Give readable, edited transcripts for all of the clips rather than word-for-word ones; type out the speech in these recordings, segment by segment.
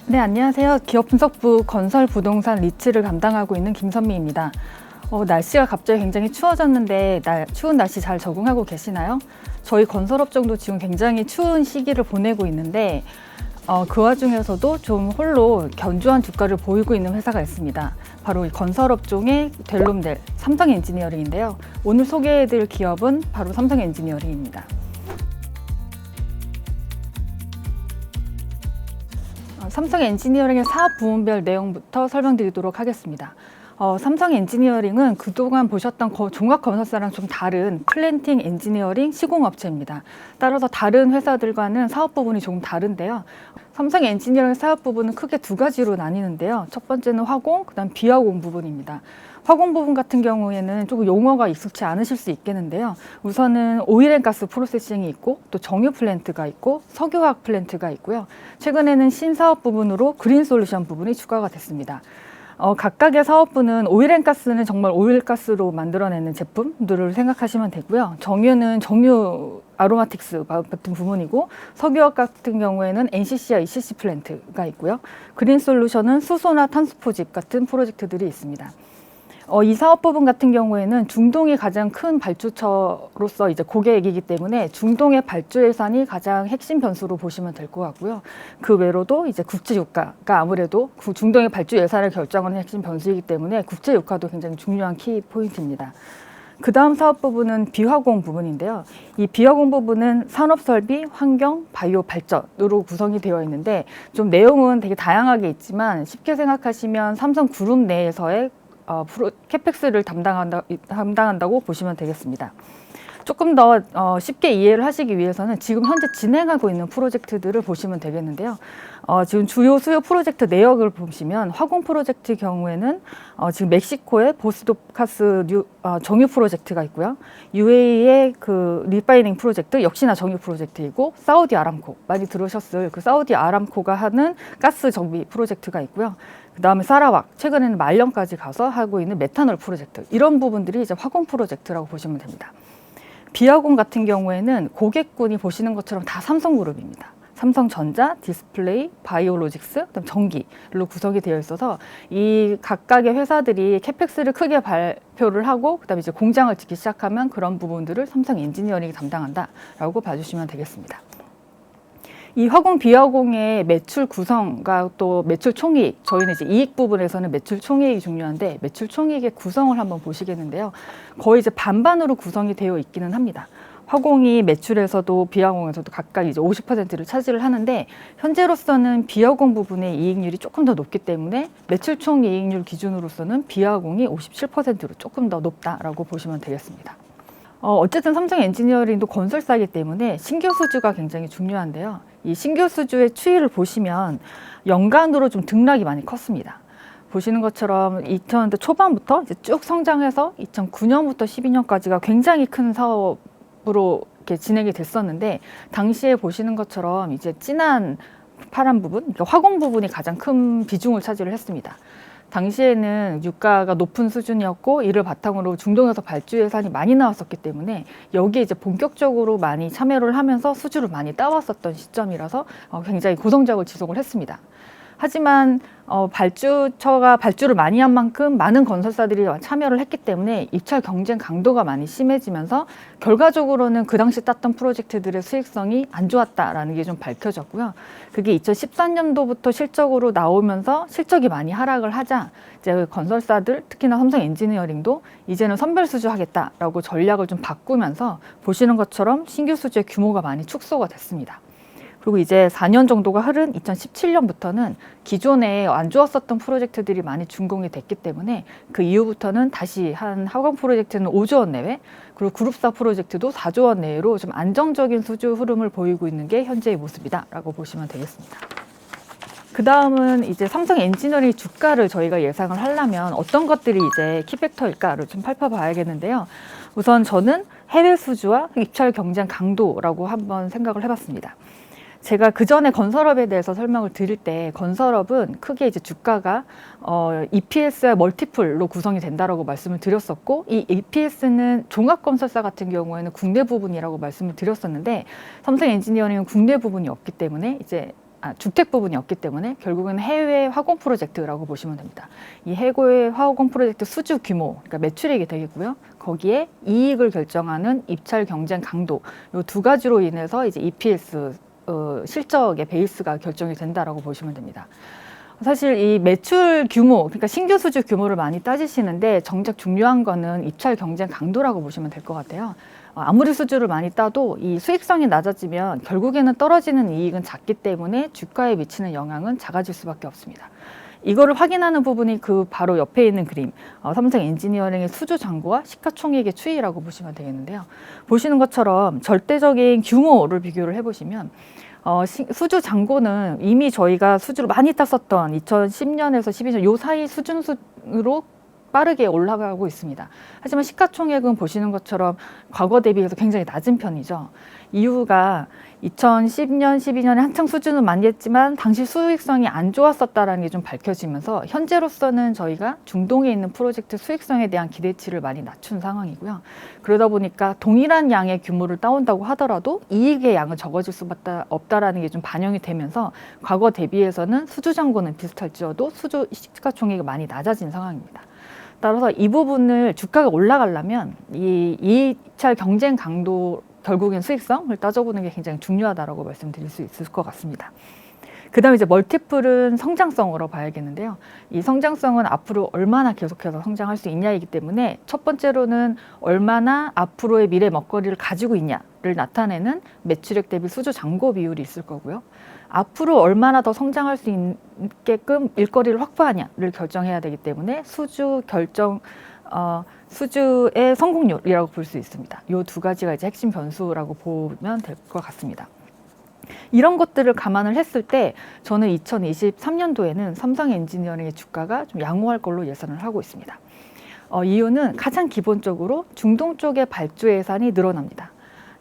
네, 안녕하세요. 기업분석부 건설부동산 리츠를 담당하고 있는 김선미입니다. 날씨가 갑자기 굉장히 추워졌는데 추운 날씨 잘 적응하고 계시나요? 저희 건설업종도 지금 굉장히 추운 시기를 보내고 있는데 그 와중에서도 좀 홀로 견조한 주가를 보이고 있는 회사가 있습니다. 바로 이 건설업종의 델롬델 삼성엔지니어링인데요. 오늘 소개해드릴 기업은 바로 삼성엔지니어링입니다. 삼성엔지니어링의 사업 부문별 내용부터 설명드리도록 하겠습니다. 삼성엔지니어링은 그동안 보셨던 종합건설사랑 좀 다른 플랜팅 엔지니어링 시공업체입니다. 따라서 다른 회사들과는 사업 부분이 조금 다른데요. 삼성엔지니어링 사업 부분은 크게 두 가지로 나뉘는데요. 첫 번째는 화공, 그다음 비화공 부분입니다. 화공 부분 같은 경우에는 조금 용어가 익숙치 않으실 수 있겠는데요. 우선은 오일앤가스 프로세싱이 있고 또 정유 플랜트가 있고 석유화학 플랜트가 있고요. 최근에는 신사업 부분으로 그린솔루션 부분이 추가가 됐습니다. 각각의 사업부는 오일앤가스는 정말 오일가스로 만들어내는 제품들을 생각하시면 되고요. 정유는 정유 아로마틱스 같은 부분이고 석유화학 같은 경우에는 NCC와 ECC 플랜트가 있고요. 그린솔루션은 수소나 탄소포집 같은 프로젝트들이 있습니다. 이 사업 부분 같은 경우에는 중동이 가장 큰 발주처로서 이제 고객이기 때문에 중동의 발주 예산이 가장 핵심 변수로 보시면 될 것 같고요. 그 외로도 이제 국제 유가가 아무래도 중동의 발주 예산을 결정하는 핵심 변수이기 때문에 국제 유가도 굉장히 중요한 키 포인트입니다. 그 다음 사업 부분은 비화공 부분인데요. 이 비화공 부분은 산업설비, 환경, 바이오 발전으로 구성이 되어 있는데 좀 내용은 되게 다양하게 있지만 쉽게 생각하시면 삼성그룹 내에서의 캐펙스를 담당한다고 보시면 되겠습니다. 조금 더 쉽게 이해를 하시기 위해서는 지금 현재 진행하고 있는 프로젝트들을 보시면 되겠는데요. 지금 주요 수요 프로젝트 내역을 보시면 화공 프로젝트 경우에는 지금 멕시코의 보스도카스 정유 프로젝트가 있고요. UAE의 그 리파이닝 프로젝트 역시나 정유 프로젝트이고 사우디 아람코 많이 들으셨을 그 사우디 아람코가 하는 가스 정비 프로젝트가 있고요. 그 다음에 사라왁 최근에는 말년까지 가서 하고 있는 메탄올 프로젝트 이런 부분들이 이제 화공 프로젝트라고 보시면 됩니다. 비화공 같은 경우에는 고객군이 보시는 것처럼 다 삼성그룹입니다. 삼성전자, 디스플레이, 바이오로직스, 그다음 전기로 구성이 되어 있어서 이 각각의 회사들이 캐펙스를 크게 발표를 하고 그다음에 이제 공장을 짓기 시작하면 그런 부분들을 삼성엔지니어링이 담당한다라고 봐주시면 되겠습니다. 이 화공 비화공의 매출 구성과 또 매출 총이익, 저희는 이제 이익 부분에서는 매출 총이익이 중요한데 매출 총이익의 구성을 한번 보시겠는데요. 거의 이제 반반으로 구성이 되어 있기는 합니다. 화공이 매출에서도 비화공에서도 각각 이제 50%를 차지를 하는데 현재로서는 비화공 부분의 이익률이 조금 더 높기 때문에 매출 총이익률 기준으로서는 비화공이 57%로 조금 더 높다라고 보시면 되겠습니다. 어쨌든 삼성엔지니어링도 건설사이기 때문에 신규 수주가 굉장히 중요한데요. 이 신규 수주의 추이를 보시면 연간으로 좀 등락이 많이 컸습니다. 보시는 것처럼 2000년대 초반부터 이제 쭉 성장해서 2009년부터 12년까지가 굉장히 큰 사업으로 이렇게 진행이 됐었는데 당시에 보시는 것처럼 이제 진한 파란 부분, 그러니까 화공 부분이 가장 큰 비중을 차지를 했습니다. 당시에는 유가가 높은 수준이었고 이를 바탕으로 중동에서 발주 예산이 많이 나왔었기 때문에 여기에 이제 본격적으로 많이 참여를 하면서 수주를 많이 따왔었던 시점이라서 굉장히 고성적을 지속을 했습니다. 하지만 발주처가 발주를 많이 한 만큼 많은 건설사들이 참여를 했기 때문에 입찰 경쟁 강도가 많이 심해지면서 결과적으로는 그 당시 땄던 프로젝트들의 수익성이 안 좋았다라는 게 좀 밝혀졌고요. 그게 2013년도부터 실적으로 나오면서 실적이 많이 하락을 하자 이제 건설사들 특히나 삼성엔지니어링도 이제는 선별 수주하겠다라고 전략을 좀 바꾸면서 보시는 것처럼 신규 수주의 규모가 많이 축소가 됐습니다. 그리고 이제 4년 정도가 흐른 2017년부터는 기존에 안 좋았었던 프로젝트들이 많이 준공이 됐기 때문에 그 이후부터는 다시 한 화공 프로젝트는 5조 원 내외, 그리고 그룹사 프로젝트도 4조 원 내외로 좀 안정적인 수주 흐름을 보이고 있는 게 현재의 모습이다라고 보시면 되겠습니다. 그 다음은 이제 삼성엔지니어링 주가를 저희가 예상을 하려면 어떤 것들이 이제 키팩터일까를 좀 살펴봐야겠는데요. 우선 저는 해외 수주와 입찰 경쟁 강도라고 한번 생각을 해봤습니다. 제가 그 전에 건설업에 대해서 설명을 드릴 때 건설업은 크게 이제 주가가 EPS와 멀티플로 구성이 된다라고 말씀을 드렸었고 이 EPS는 종합건설사 같은 경우에는 국내 부분이라고 말씀을 드렸었는데 삼성엔지니어링은 국내 부분이 없기 때문에 이제 주택 부분이 없기 때문에 결국은 해외 화공 프로젝트라고 보시면 됩니다. 이 해외 화공 프로젝트 수주 규모, 그러니까 매출액이 되겠고요. 거기에 이익을 결정하는 입찰 경쟁 강도, 이 두 가지로 인해서 이제 EPS 실적의 베이스가 결정이 된다라고 보시면 됩니다. 사실 이 매출 규모, 그러니까 신규 수주 규모를 많이 따지시는데 정작 중요한 거는 입찰 경쟁 강도라고 보시면 될 것 같아요. 아무리 수주를 많이 따도 이 수익성이 낮아지면 결국에는 떨어지는 이익은 작기 때문에 주가에 미치는 영향은 작아질 수밖에 없습니다. 이거를 확인하는 부분이 그 바로 옆에 있는 그림, 삼성 엔지니어링의 수주 잔고와 시가총액의 추이라고 보시면 되겠는데요. 보시는 것처럼 절대적인 규모를 비교를 해보시면 수주 잔고는 이미 저희가 수주를 많이 땄었던 2010년에서 12년 요 사이 수준으로 빠르게 올라가고 있습니다. 하지만 시가총액은 보시는 것처럼 과거 대비해서 굉장히 낮은 편이죠. 이유가 2010년, 12년에 한창 수주는 많이 했지만 당시 수익성이 안 좋았었다는 게 좀 밝혀지면서 현재로서는 저희가 중동에 있는 프로젝트 수익성에 대한 기대치를 많이 낮춘 상황이고요. 그러다 보니까 동일한 양의 규모를 따온다고 하더라도 이익의 양은 적어질 수밖에 없다라는 게 좀 반영이 되면서 과거 대비해서는 수주 잔고는 비슷할지어도 수주 시가총액이 많이 낮아진 상황입니다. 따라서 이 부분을 주가가 올라가려면 이 이익찰 경쟁 강도, 결국엔 수익성을 따져보는 게 굉장히 중요하다고 말씀드릴 수 있을 것 같습니다. 그 다음에 이제 멀티플은 성장성으로 봐야겠는데요. 이 성장성은 앞으로 얼마나 계속해서 성장할 수 있냐이기 때문에 첫 번째로는 얼마나 앞으로의 미래 먹거리를 가지고 있냐를 나타내는 매출액 대비 수주 잔고 비율이 있을 거고요. 앞으로 얼마나 더 성장할 수 있게끔 일거리를 확보하냐를 결정해야 되기 때문에 수주의 성공률이라고 볼 수 있습니다. 이 두 가지가 이제 핵심 변수라고 보면 될 것 같습니다. 이런 것들을 감안을 했을 때 저는 2023년도에는 삼성 엔지니어링의 주가가 좀 양호할 걸로 예상을 하고 있습니다. 이유는 가장 기본적으로 중동 쪽의 발주 예산이 늘어납니다.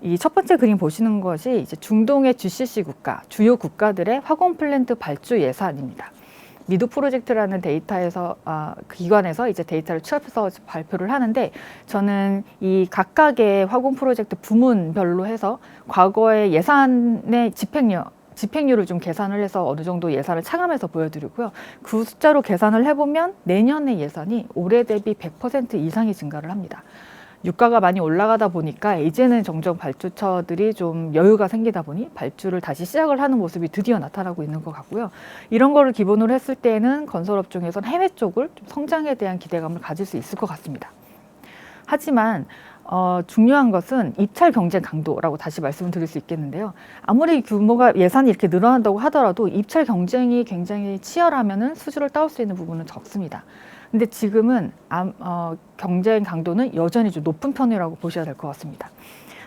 이 첫 번째 그림 보시는 것이 이제 중동의 GCC 국가, 주요 국가들의 화공 플랜트 발주 예산입니다. 미드 프로젝트라는 데이터에서 그 기관에서 이제 데이터를 취합해서 발표를 하는데 저는 이 각각의 화공 프로젝트 부문별로 해서 과거의 예산의 집행률을 좀 계산을 해서 어느 정도 예산을 차감해서 보여드리고요. 그 숫자로 계산을 해보면 내년의 예산이 올해 대비 100% 이상이 증가를 합니다. 유가가 많이 올라가다 보니까 이제는 점점 발주처들이 좀 여유가 생기다 보니 발주를 다시 시작을 하는 모습이 드디어 나타나고 있는 것 같고요. 이런 거를 기본으로 했을 때는 건설업종에서는 해외 쪽을 좀 성장에 대한 기대감을 가질 수 있을 것 같습니다. 하지만 중요한 것은 입찰 경쟁 강도라고 다시 말씀을 드릴 수 있겠는데요. 아무리 규모가 예산이 이렇게 늘어난다고 하더라도 입찰 경쟁이 굉장히 치열하면은 수주를 따올 수 있는 부분은 적습니다. 근데 지금은 경쟁 강도는 여전히 좀 높은 편이라고 보셔야 될 것 같습니다.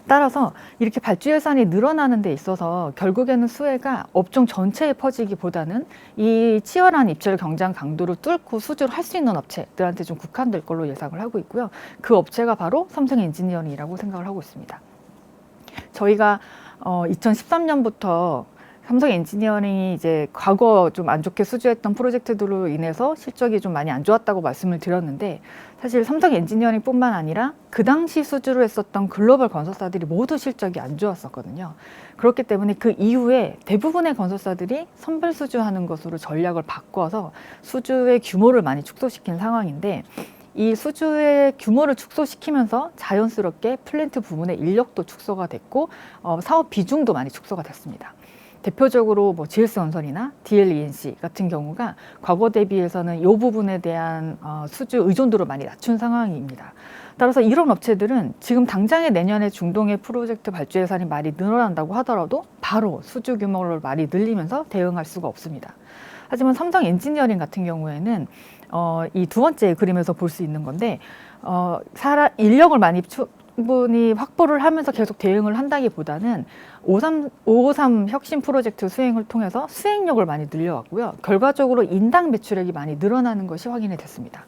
따라서 이렇게 발주 예산이 늘어나는 데 있어서 결국에는 수혜가 업종 전체에 퍼지기보다는 이 치열한 입찰 경쟁 강도를 뚫고 수주를 할 수 있는 업체들한테 좀 국한될 걸로 예상을 하고 있고요. 그 업체가 바로 삼성 엔지니어링이라고 생각을 하고 있습니다. 저희가 2013년부터 삼성 엔지니어링이 이제 과거 좀 안 좋게 수주했던 프로젝트들로 인해서 실적이 좀 많이 안 좋았다고 말씀을 드렸는데 사실 삼성 엔지니어링뿐만 아니라 그 당시 수주를 했었던 글로벌 건설사들이 모두 실적이 안 좋았었거든요. 그렇기 때문에 그 이후에 대부분의 건설사들이 선별 수주하는 것으로 전략을 바꿔서 수주의 규모를 많이 축소시킨 상황인데 이 수주의 규모를 축소시키면서 자연스럽게 플랜트 부문의 인력도 축소가 됐고 사업 비중도 많이 축소가 됐습니다. 대표적으로 뭐 GS건설이나 DLENC 같은 경우가 과거 대비해서는 이 부분에 대한 수주 의존도를 많이 낮춘 상황입니다. 따라서 이런 업체들은 지금 당장에 내년에 중동의 프로젝트 발주 예산이 많이 늘어난다고 하더라도 바로 수주 규모를 많이 늘리면서 대응할 수가 없습니다. 하지만 삼성 엔지니어링 같은 경우에는 이 두 번째 그림에서 볼 수 있는 건데 인력을 많이 충분히 확보를 하면서 계속 대응을 한다기보다는 553 혁신 프로젝트 수행을 통해서 수행력을 많이 늘려왔고요. 결과적으로 인당 매출액이 많이 늘어나는 것이 확인이 됐습니다.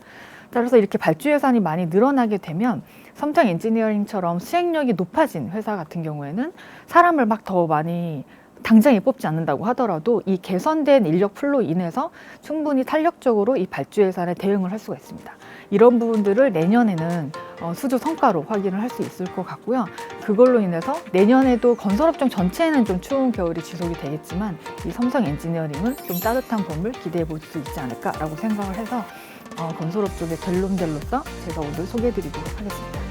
따라서 이렇게 발주 예산이 많이 늘어나게 되면 삼성 엔지니어링처럼 수행력이 높아진 회사 같은 경우에는 사람을 막 더 많이 당장에 뽑지 않는다고 하더라도 이 개선된 인력 풀로 인해서 충분히 탄력적으로 이 발주 예산에 대응을 할 수가 있습니다. 이런 부분들을 내년에는 수주 성과로 확인을 할 수 있을 것 같고요. 그걸로 인해서 내년에도 건설업종 전체에는 좀 추운 겨울이 지속이 되겠지만 이 삼성 엔지니어링은 좀 따뜻한 봄을 기대해 볼 수 있지 않을까라고 생각을 해서 건설업 쪽의 델론델로서 제가 오늘 소개해 드리도록 하겠습니다.